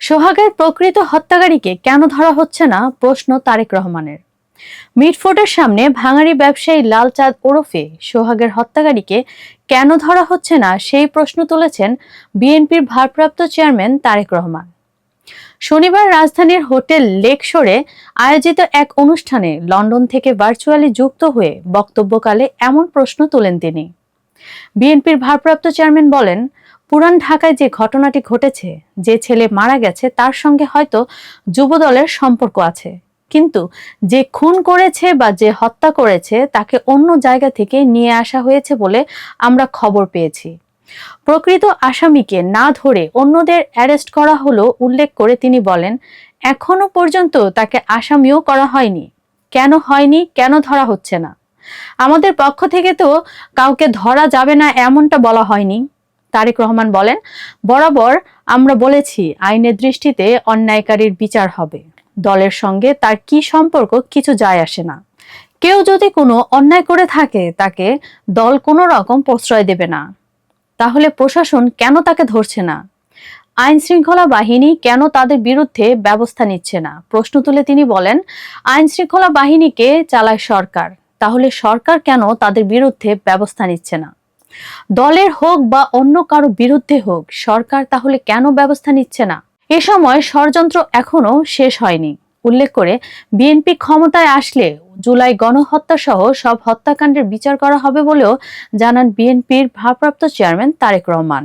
সোহাগের প্রকৃত হত্যাকারীকে কেন ধরা হচ্ছে না, প্রশ্ন তারেক রহমানের। মিটফোর্ডের সামনে ভাঙাড়ি ব্যবসায়ী লাল চাঁদ ওরফে সোহাগের হত্যাকারীকে কেন ধরা হচ্ছে না সেই প্রশ্ন তুলেছেন বিএনপির ভারপ্রাপ্ত চেয়ারম্যান তারেক রহমান। শনিবার রাজধানীর হোটেল লেকশোরে আয়োজিত এক অনুষ্ঠানে লন্ডন থেকে ভার্চুয়ালি যুক্ত হয়ে বক্তব্যকালে এমন প্রশ্ন তোলেন তিনি। বিএনপির ভারপ্রাপ্ত চেয়ারম্যান বলেন, পুরান ঢাকায় যে ঘটনাটি ঘটেছে, যে ছেলে মারা গেছে তার সঙ্গে হয়তো যুবদলের সম্পর্ক আছে, কিন্তু যে খুন করেছে বা যে হত্যা করেছে তাকে অন্য জায়গা থেকে নিয়ে আসা হয়েছে বলে আমরা খবর পেয়েছি। প্রকৃত আসামিকে না ধরে অন্যদের অ্যারেস্ট করা হলো উল্লেখ করে তিনি বলেন, এখনো পর্যন্ত তাকে আসামিও করা হয়নি। কেন হয়নি, কেন ধরা হচ্ছে না? আমাদের পক্ষ থেকে তো কাউকে ধরা যাবে না এমনটা বলা হয়নি। তারেক রহমান বলেন, বরাবর আমরা বলেছি আইনের দৃষ্টিতে অন্যায়কারীর বিচার হবে। দলের সঙ্গে তার কি সম্পর্ক কিছু যায় আসে না। কেউ যদি কোনো অন্যায় করে থাকে তাকে দল কোনো রকম প্রশ্রয় দেবে না। তাহলে প্রশাসন কেন তাকে ধরছে না? আইন শৃঙ্খলা বাহিনী কেন তাদের বিরুদ্ধে ব্যবস্থা নিচ্ছে না? প্রশ্ন তুলে তিনি বলেন, আইন শৃঙ্খলা বাহিনীকে চালায় সরকার, তাহলে সরকার কেন তাদের বিরুদ্ধে ব্যবস্থা নিচ্ছে না? দলের হোক বা অন্য কারো বিরুদ্ধে হোক, সরকার তাহলে কেন ব্যবস্থা নিচ্ছে না? এ সময় ষড়যন্ত্র এখনো শেষ হয়নি উল্লেখ করে বিএনপি ক্ষমতায় আসলে জুলাই গণহত্যা সহ সব হত্যাকাণ্ডের বিচার করা হবে বলেও জানান বিএনপির ভারপ্রাপ্ত চেয়ারম্যান তারেক রহমান।